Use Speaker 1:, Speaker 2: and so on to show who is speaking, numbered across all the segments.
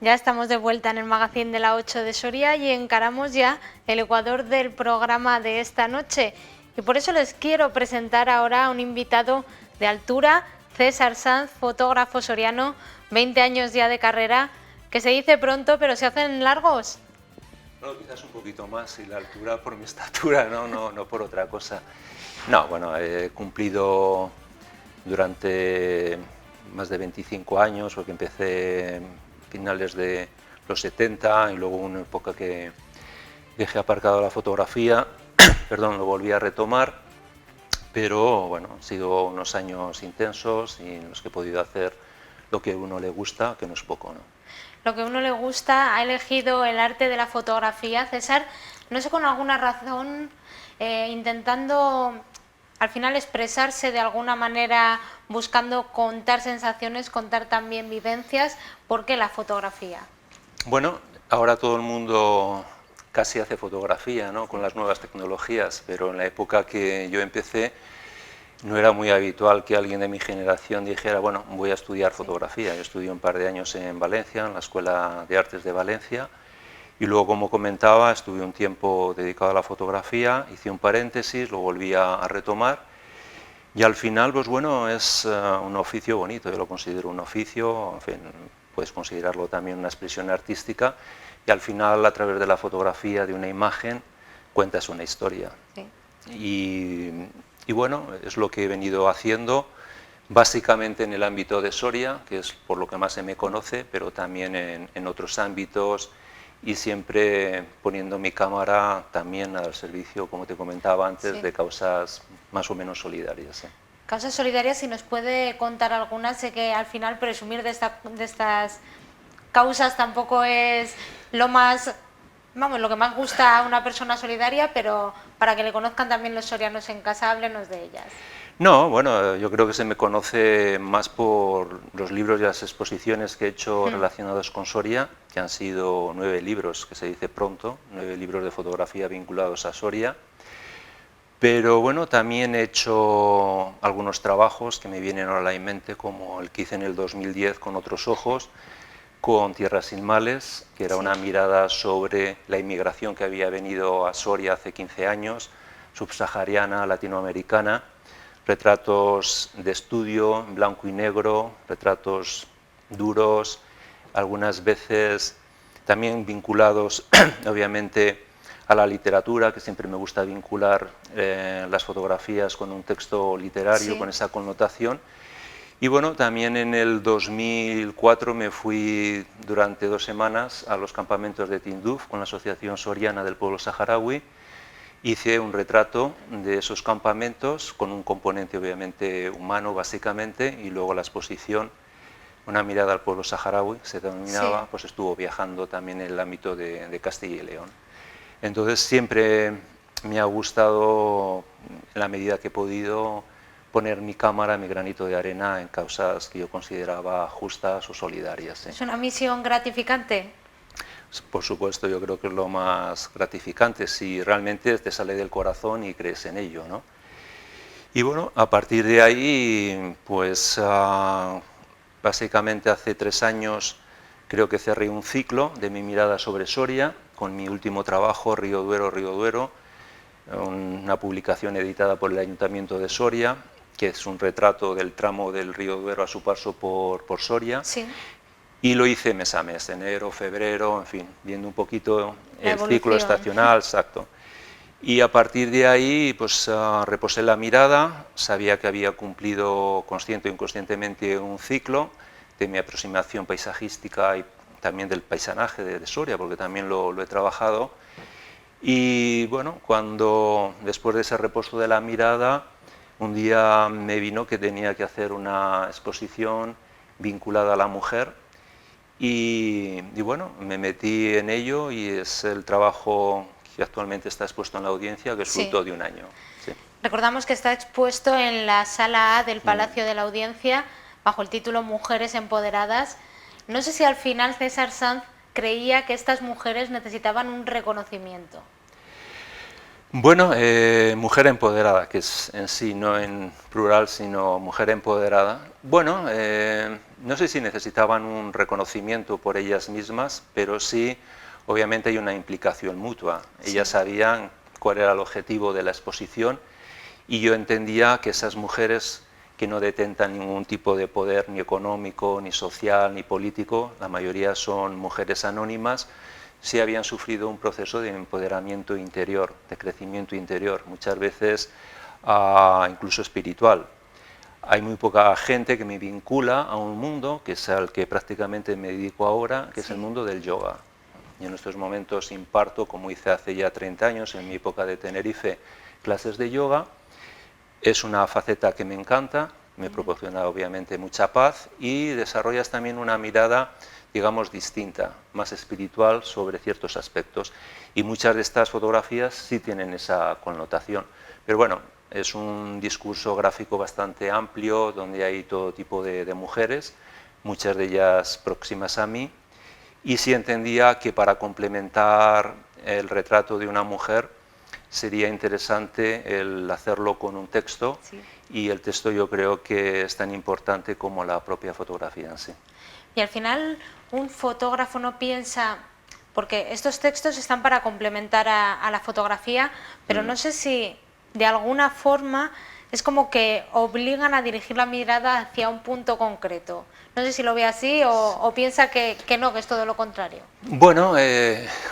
Speaker 1: Ya estamos de vuelta en el magazine de la 8 de Soria y encaramos ya el ecuador del programa de esta noche. Y por eso les quiero presentar ahora a un invitado de altura, César Sanz, fotógrafo soriano, 20 años ya de carrera, que se dice pronto pero se hacen largos.
Speaker 2: Bueno, quizás un poquito más, y la altura por mi estatura, no por otra cosa. No, bueno, he cumplido durante más de 25 años, porque empecé en finales de los 70 y luego una época que dejé aparcado la fotografía, perdón, lo volví a retomar, pero bueno, han sido unos años intensos y en los que he podido hacer lo que a uno le gusta, que no es poco, ¿no?
Speaker 1: Lo que a uno le gusta, ha elegido el arte de la fotografía, César, no sé, con alguna razón, intentando al final expresarse de alguna manera, buscando contar sensaciones, contar también vivencias. ¿Por qué la fotografía?
Speaker 2: Bueno, ahora todo el mundo casi hace fotografía, ¿no?, con las nuevas tecnologías, pero en la época que yo empecé no era muy habitual que alguien de mi generación dijera, bueno, voy a estudiar fotografía. Yo estudié un par de años en Valencia, en la Escuela de Artes de Valencia, y luego, como comentaba, estuve un tiempo dedicado a la fotografía, hice un paréntesis, lo volví a retomar, y al final, pues bueno, es un oficio bonito. Yo lo considero un oficio, en fin, puedes considerarlo también una expresión artística, y al final, a través de la fotografía, de una imagen, cuentas una historia. Sí. Y bueno, es lo que he venido haciendo, básicamente en el ámbito de Soria, que es por lo que más se me conoce, pero también en otros ámbitos, y siempre poniendo mi cámara también al servicio, como te comentaba antes, de causas más o menos solidarias.
Speaker 1: Causas solidarias, si nos puede contar algunas. Sé que al final presumir de estas causas tampoco es lo más, vamos, lo que más gusta a una persona solidaria, pero para que le conozcan también los sorianos en casa, háblenos de ellas.
Speaker 2: No, bueno, yo creo que se me conoce más por los libros y las exposiciones que he hecho relacionados con Soria, que han sido 9 libros, que se dice pronto, 9 libros de fotografía vinculados a Soria. Pero bueno, también he hecho algunos trabajos que me vienen ahora a la mente, como el que hice en el 2010 con Otros Ojos, con Tierras sin Males, que era una mirada sobre la inmigración que había venido a Soria hace 15 años, subsahariana, latinoamericana, retratos de estudio en blanco y negro, retratos duros, algunas veces también vinculados obviamente a la literatura, que siempre me gusta vincular las fotografías con un texto literario, con esa connotación. Y bueno, también en el 2004 me fui durante 2 semanas a los campamentos de Tinduf con la Asociación Soriana del Pueblo Saharaui. Hice un retrato de esos campamentos con un componente obviamente humano básicamente, y luego la exposición, una mirada al pueblo saharaui, se denominaba, pues estuvo viajando también en el ámbito de Castilla y León. Entonces siempre me ha gustado, en la medida que he podido, poner mi cámara, mi granito de arena en causas que yo consideraba justas o solidarias.
Speaker 1: ¿Es una misión gratificante?
Speaker 2: Por supuesto, yo creo que es lo más gratificante, si realmente te sale del corazón y crees en ello, ¿no? Y bueno, a partir de ahí, pues básicamente hace 3 años creo que cerré un ciclo de mi mirada sobre Soria, con mi último trabajo, Río Duero, una publicación editada por el Ayuntamiento de Soria, que es un retrato del tramo del Río Duero a su paso por Soria.
Speaker 1: Sí.
Speaker 2: Y lo hice mes a mes, enero, febrero, en fin, viendo un poquito el ciclo estacional, exacto. Y a partir de ahí, pues reposé la mirada, sabía que había cumplido consciente o inconscientemente un ciclo de mi aproximación paisajística y también del paisanaje de Soria, porque también lo he trabajado. Y bueno, cuando después de ese reposo de la mirada, un día me vino que tenía que hacer una exposición vinculada a la mujer. Y bueno, me metí en ello y es el trabajo que actualmente está expuesto en la audiencia, que es fruto de un año. Sí.
Speaker 1: Recordamos que está expuesto en la sala A del Palacio de la Audiencia bajo el título Mujeres Empoderadas. No sé si al final César Sanz creía que estas mujeres necesitaban un reconocimiento.
Speaker 2: Bueno, mujer empoderada, que es en sí, no en plural, sino mujer empoderada. Bueno, no sé si necesitaban un reconocimiento por ellas mismas, pero sí, obviamente hay una implicación mutua. Ellas sabían cuál era el objetivo de la exposición y yo entendía que esas mujeres que no detentan ningún tipo de poder ni económico, ni social, ni político, la mayoría son mujeres anónimas, sí habían sufrido un proceso de empoderamiento interior, de crecimiento interior, muchas veces incluso espiritual. Hay muy poca gente que me vincula a un mundo, que es al que prácticamente me dedico ahora, que es el mundo del yoga. Y en estos momentos imparto, como hice hace ya 30 años, en mi época de Tenerife, clases de yoga. Es una faceta que me encanta, me proporciona obviamente mucha paz y desarrollas también una mirada, digamos, distinta, más espiritual sobre ciertos aspectos. Y muchas de estas fotografías sí tienen esa connotación. Pero bueno, es un discurso gráfico bastante amplio, donde hay todo tipo de mujeres, muchas de ellas próximas a mí, y sí entendía que para complementar el retrato de una mujer sería interesante el hacerlo con un texto, y el texto yo creo que es tan importante como la propia fotografía en sí.
Speaker 1: Y al final un fotógrafo no piensa, porque estos textos están para complementar a la fotografía, pero no sé si de alguna forma es como que obligan a dirigir la mirada hacia un punto concreto. No sé si lo ve así o piensa que no, que es todo lo contrario.
Speaker 2: Bueno,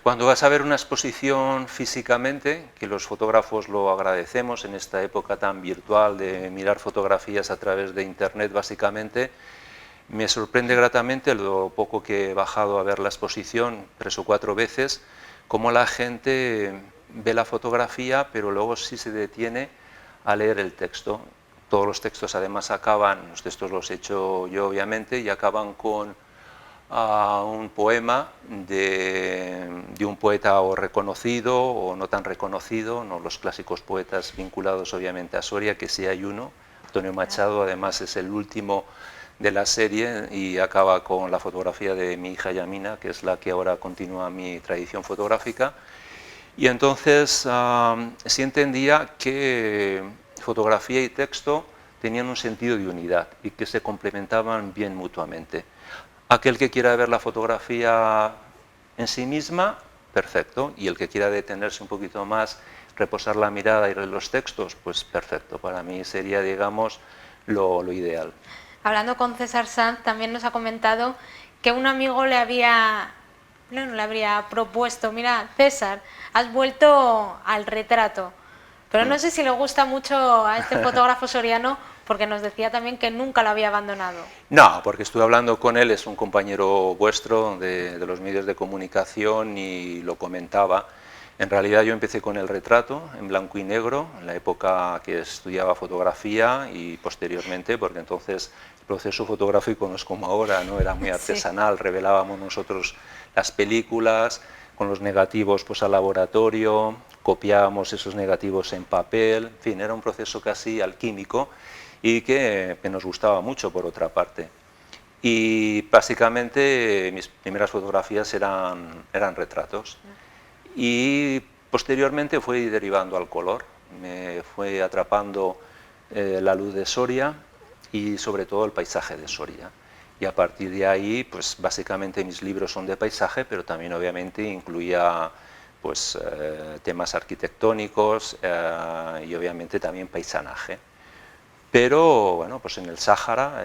Speaker 2: cuando vas a ver una exposición físicamente, que los fotógrafos lo agradecemos en esta época tan virtual de mirar fotografías a través de internet básicamente, me sorprende gratamente lo poco que he bajado a ver la exposición 3 o 4 veces, cómo la gente ve la fotografía, pero luego sí se detiene a leer el texto. Todos los textos además acaban, los textos los he hecho yo obviamente, y acaban con un poema de un poeta o reconocido o no tan reconocido, no los clásicos poetas vinculados obviamente a Soria, que sí hay uno. Antonio Machado además es el último de la serie y acaba con la fotografía de mi hija Yamina, que es la que ahora continúa mi tradición fotográfica. Y entonces sí entendía que fotografía y texto tenían un sentido de unidad y que se complementaban bien mutuamente. Aquel que quiera ver la fotografía en sí misma, perfecto, y el que quiera detenerse un poquito más, reposar la mirada y leer los textos, pues perfecto, para mí sería, digamos, lo ideal.
Speaker 1: Hablando con César Sanz, también nos ha comentado que un amigo le habría propuesto, mira, César, has vuelto al retrato, pero no sé si le gusta mucho a este fotógrafo soriano, porque nos decía también que nunca lo había abandonado.
Speaker 2: No, porque estuve hablando con él, es un compañero vuestro de los medios de comunicación y lo comentaba. En realidad yo empecé con el retrato en blanco y negro, en la época que estudiaba fotografía y posteriormente, porque entonces el proceso fotográfico no es como ahora, ¿no? Era muy artesanal, revelábamos nosotros las películas con los negativos pues al laboratorio, copiábamos esos negativos en papel, en fin, era un proceso casi alquímico y que nos gustaba mucho por otra parte. Y básicamente mis primeras fotografías eran retratos. Y posteriormente fue derivando al color, me fue atrapando la luz de Soria y sobre todo el paisaje de Soria. Y a partir de ahí, pues básicamente mis libros son de paisaje, pero también obviamente incluía pues, temas arquitectónicos y obviamente también paisanaje. Pero bueno, pues en el Sáhara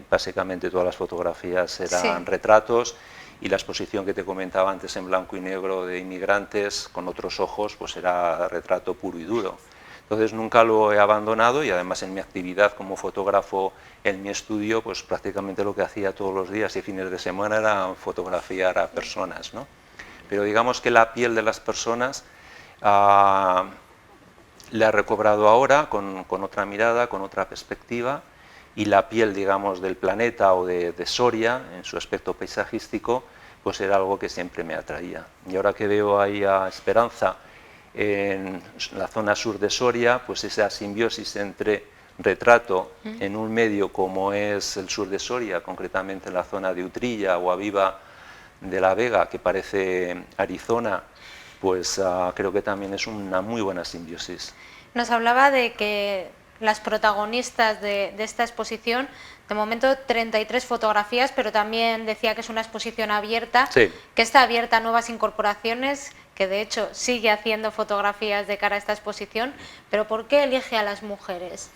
Speaker 2: básicamente todas las fotografías eran retratos, y la exposición que te comentaba antes en blanco y negro de inmigrantes con otros ojos, pues era retrato puro y duro. Entonces nunca lo he abandonado, y además en mi actividad como fotógrafo en mi estudio, pues prácticamente lo que hacía todos los días y fines de semana era fotografiar a personas, ¿no? Pero digamos que la piel de las personas la he recobrado ahora con otra mirada, con otra perspectiva, y la piel, digamos, del planeta o de Soria, en su aspecto paisajístico, pues era algo que siempre me atraía. Y ahora que veo ahí a Esperanza, en la zona sur de Soria, pues esa simbiosis entre retrato en un medio como es el sur de Soria, concretamente en la zona de Utrilla o Aviva de la Vega, que parece Arizona, pues creo que también es una muy buena simbiosis.
Speaker 1: Nos hablaba de que las protagonistas de esta exposición, de momento 33 fotografías, pero también decía que es una exposición abierta,
Speaker 2: Sí.
Speaker 1: que está abierta a nuevas incorporaciones, que de hecho sigue haciendo fotografías de cara a esta exposición, pero ¿por qué elige a las mujeres?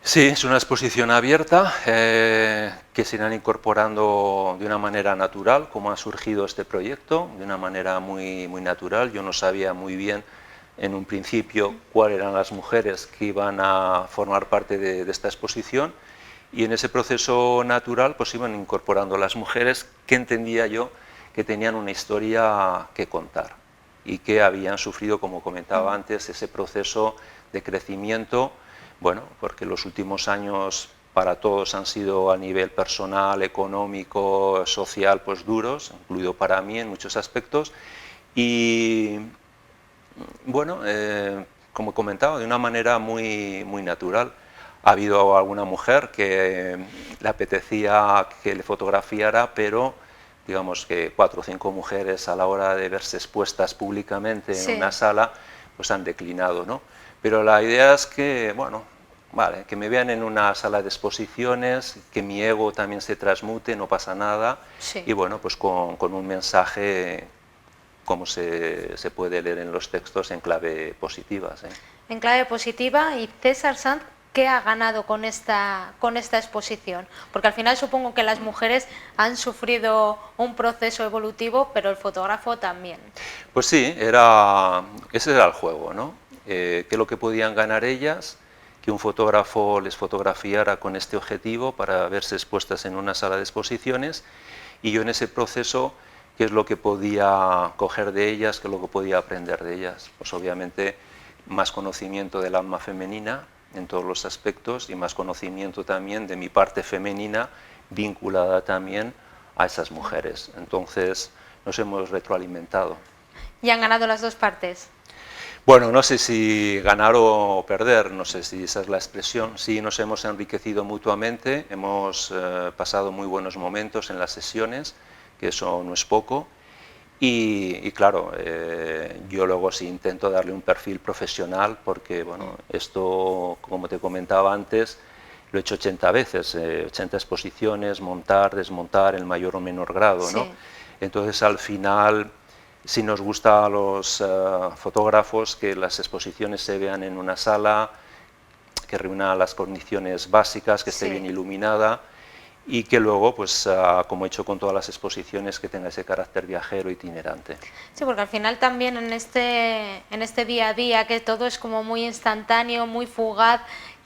Speaker 2: Sí, es una exposición abierta que se irán incorporando de una manera natural, como ha surgido este proyecto, de una manera muy natural. Yo no sabía muy bien en un principio cuáles eran las mujeres que iban a formar parte de esta exposición, y en ese proceso natural pues iban incorporando las mujeres que entendía yo que tenían una historia que contar y que habían sufrido, como comentaba antes, ese proceso de crecimiento. Bueno, porque los últimos años para todos han sido a nivel personal, económico, social, pues duros, incluido para mí en muchos aspectos. Y bueno, como comentaba, de una manera muy natural. Ha habido alguna mujer que le apetecía que le fotografiara, pero digamos que 4 o 5 mujeres a la hora de verse expuestas públicamente
Speaker 1: Sí.
Speaker 2: en una sala, pues han declinado, ¿no? Pero la idea es que, bueno, vale, que me vean en una sala de exposiciones, que mi ego también se transmute, no pasa nada,
Speaker 1: Sí.
Speaker 2: y bueno, pues con un mensaje como se puede leer en los textos en clave positiva. ¿Sí?
Speaker 1: En clave positiva. Y César Sanz, ¿qué ha ganado con esta exposición? Porque al final supongo que las mujeres han sufrido un proceso evolutivo, pero el fotógrafo también.
Speaker 2: Pues sí, ese era el juego, ¿no? ¿Qué es lo que podían ganar ellas? Que un fotógrafo les fotografiara con este objetivo para verse expuestas en una sala de exposiciones, y yo en ese proceso, ¿qué es lo que podía coger de ellas? ¿Qué es lo que podía aprender de ellas? Pues obviamente más conocimiento del alma femenina en todos los aspectos, y más conocimiento también de mi parte femenina vinculada también a esas mujeres. Entonces nos hemos retroalimentado.
Speaker 1: ¿Y han ganado las dos partes?
Speaker 2: Bueno, no sé si ganar o perder, no sé si esa es la expresión. Sí, nos hemos enriquecido mutuamente, hemos pasado muy buenos momentos en las sesiones, que eso no es poco, y claro, yo luego sí intento darle un perfil profesional, porque bueno, esto, como te comentaba antes, lo he hecho 80 veces, 80 exposiciones, montar, desmontar, en mayor o menor grado, ¿no?
Speaker 1: Sí.
Speaker 2: Entonces, al final, sí nos gusta a los fotógrafos que las exposiciones se vean en una sala, que reúna las condiciones básicas, que esté
Speaker 1: Sí.
Speaker 2: bien iluminada, y que luego, pues como he hecho con todas las exposiciones, que tenga ese carácter viajero itinerante.
Speaker 1: Sí, porque al final también en este día a día, que todo es como muy instantáneo, muy fugaz,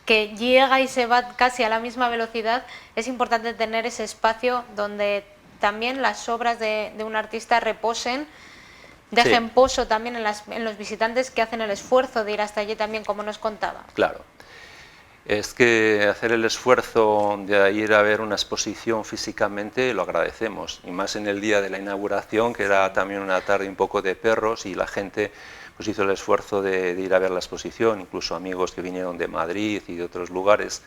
Speaker 1: que llega y se va casi a la misma velocidad, es importante tener ese espacio donde también las obras de un artista reposen, dejen
Speaker 2: Sí.
Speaker 1: pozo también en los visitantes que hacen el esfuerzo de ir hasta allí también, como nos contaba.
Speaker 2: Claro. Es que hacer el esfuerzo de ir a ver una exposición físicamente lo agradecemos, y más en el día de la inauguración, que era también una tarde un poco de perros, y la gente pues hizo el esfuerzo de ir a ver la exposición, incluso amigos que vinieron de Madrid y de otros lugares,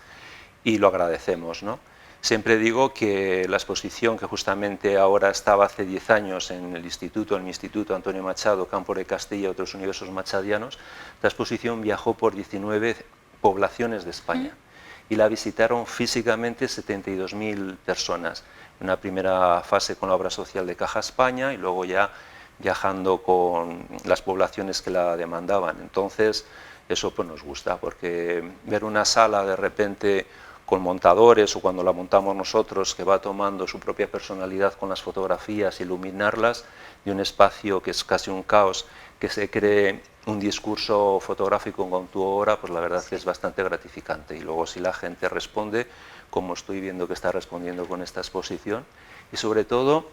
Speaker 2: y lo agradecemos, ¿no? Siempre digo que la exposición, que justamente ahora estaba hace 10 años en el instituto, en mi instituto Antonio Machado, Campo de Castilla y otros universos machadianos, la exposición viajó por 19 poblaciones de España y la visitaron físicamente 72.000 personas. Una primera fase con la obra social de Caja España, y luego ya viajando con las poblaciones que la demandaban. Entonces eso pues nos gusta, porque ver una sala de repente con montadores, o cuando la montamos nosotros, que va tomando su propia personalidad con las fotografías, iluminarlas, de un espacio que es casi un caos, que se cree un discurso fotográfico con tu obra, pues la verdad que es bastante gratificante. Y luego si la gente responde, como estoy viendo que está respondiendo con esta exposición, y sobre todo,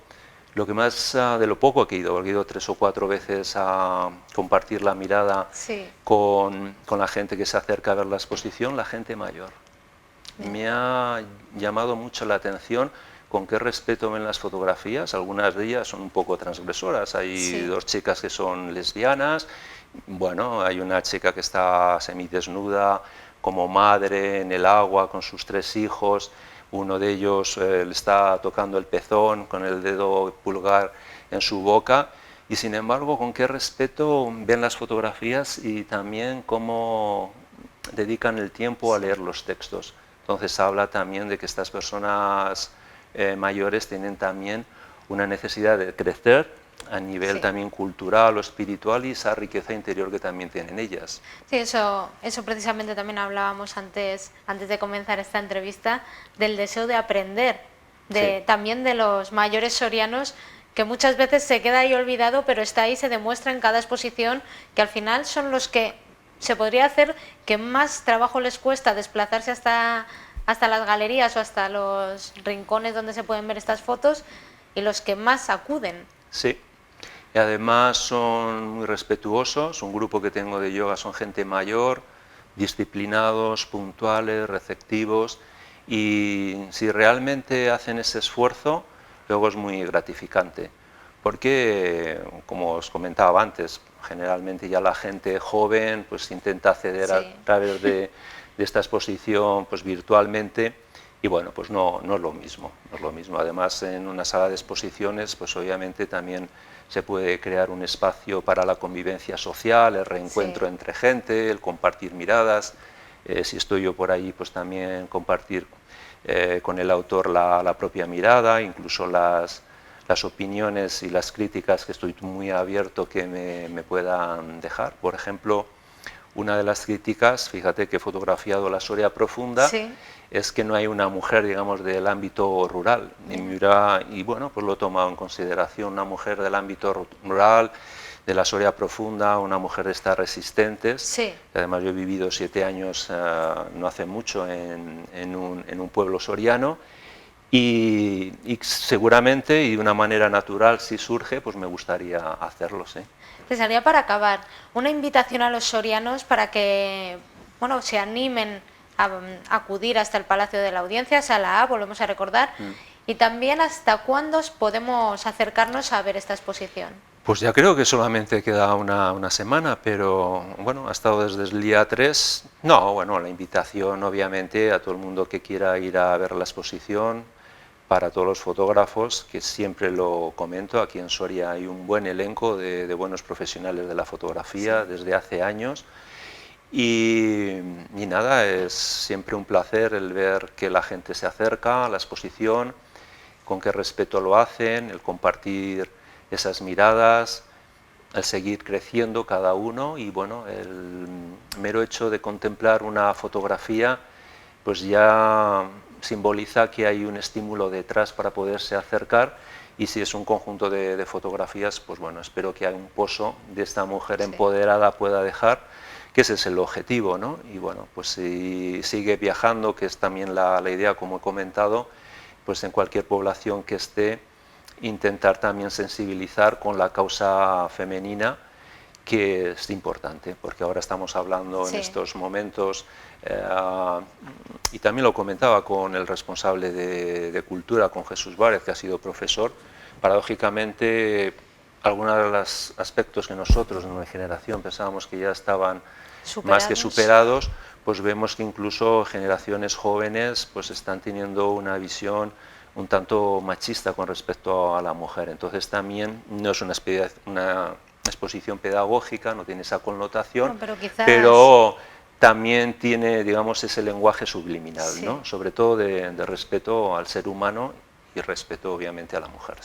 Speaker 2: lo que más, de lo poco que he ido 3 o 4 veces a compartir la mirada
Speaker 1: Sí.
Speaker 2: con la gente que se acerca a ver la exposición, la gente mayor. Me ha llamado mucho la atención con qué respeto ven las fotografías. Algunas de ellas son un poco transgresoras. Hay
Speaker 1: Sí.
Speaker 2: 2 chicas que son lesbianas, bueno, hay una chica que está semidesnuda como madre en el agua con sus 3 hijos, uno de ellos le está tocando el pezón con el dedo pulgar en su boca, y sin embargo con qué respeto ven las fotografías y también cómo dedican el tiempo a leer los textos. Entonces habla también de que estas personas mayores tienen también una necesidad de crecer a nivel también cultural o espiritual y esa riqueza interior que también tienen ellas.
Speaker 1: Sí, eso precisamente también hablábamos antes de comenzar esta entrevista, del deseo de aprender, también de los mayores sorianos, que muchas veces se queda ahí olvidado, pero está ahí, se demuestra en cada exposición que al final son los que se podría hacer que más trabajo les cuesta desplazarse hasta las galerías o hasta los rincones donde se pueden ver estas fotos, y los que más acuden.
Speaker 2: Sí, y además son muy respetuosos. Un grupo que tengo de yoga son gente mayor, disciplinados, puntuales, receptivos, y si realmente hacen ese esfuerzo, luego es muy gratificante, porque, como os comentaba antes, generalmente ya la gente joven pues intenta acceder a través de esta exposición pues virtualmente, y bueno, pues no es lo mismo, no es lo mismo. Además, en una sala de exposiciones, pues obviamente también se puede crear un espacio para la convivencia social, el reencuentro entre gente, el compartir miradas. Si estoy yo por ahí, pues también compartir con el autor la propia mirada, incluso las opiniones y las críticas que estoy muy abierto que me puedan dejar. Por ejemplo, una de las críticas, fíjate que he fotografiado la Soria profunda, es que no hay una mujer, digamos, del ámbito rural. Y bueno, pues lo he tomado en consideración, una mujer del ámbito rural, de la Soria profunda, una mujer de estas resistentes. Además, yo he vivido 7 años, no hace mucho, en un pueblo soriano, y seguramente, y de una manera natural, si surge, pues me gustaría hacerlo, sí.
Speaker 1: César, para acabar, una invitación a los sorianos para que se animen a acudir hasta el Palacio de la Audiencia, Sala A, volvemos a recordar, y también hasta cuándo podemos acercarnos a ver esta exposición.
Speaker 2: Pues ya creo que solamente queda una semana, pero bueno, ha estado desde el día 3. No, bueno, la invitación obviamente a todo el mundo que quiera ir a ver la exposición, para todos los fotógrafos, que siempre lo comento, aquí en Soria hay un buen elenco de buenos profesionales de la fotografía desde hace años, y nada, es siempre un placer el ver que la gente se acerca a la exposición, con qué respeto lo hacen, el compartir esas miradas, el seguir creciendo cada uno, y bueno, el mero hecho de contemplar una fotografía pues ya simboliza que hay un estímulo detrás para poderse acercar, y si es un conjunto de fotografías, pues bueno, espero que un pozo de esta mujer empoderada pueda dejar, que ese es el objetivo, ¿no? Y bueno, pues si sigue viajando, que es también la idea, como he comentado, pues en cualquier población que esté, intentar también sensibilizar con la causa femenina, que es importante, porque ahora estamos hablando en estos momentos, y también lo comentaba con el responsable de Cultura, con Jesús Várez, que ha sido profesor. Paradójicamente, algunos de los aspectos que nosotros en nuestra generación pensábamos que ya estaban más que superados, pues vemos que incluso generaciones jóvenes pues están teniendo una visión un tanto machista con respecto a la mujer. Entonces también no es una exposición pedagógica, no tiene esa connotación, pero también tiene, digamos, ese lenguaje subliminal, ¿no? Sobre todo de respeto al ser humano y respeto obviamente a la mujer.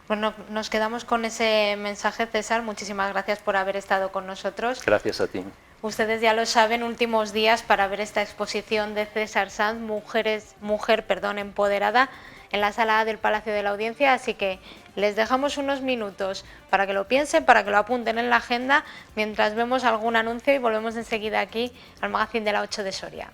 Speaker 1: Bueno, nos quedamos con ese mensaje, César. Muchísimas gracias por haber estado con nosotros.
Speaker 2: Gracias a ti.
Speaker 1: Ustedes ya lo saben, últimos días para ver esta exposición de César Sanz, mujer empoderada, en la Sala A del Palacio de la Audiencia, así que les dejamos unos minutos para que lo piensen, para que lo apunten en la agenda, mientras vemos algún anuncio, y volvemos enseguida aquí al Magazine de la 8 de Soria.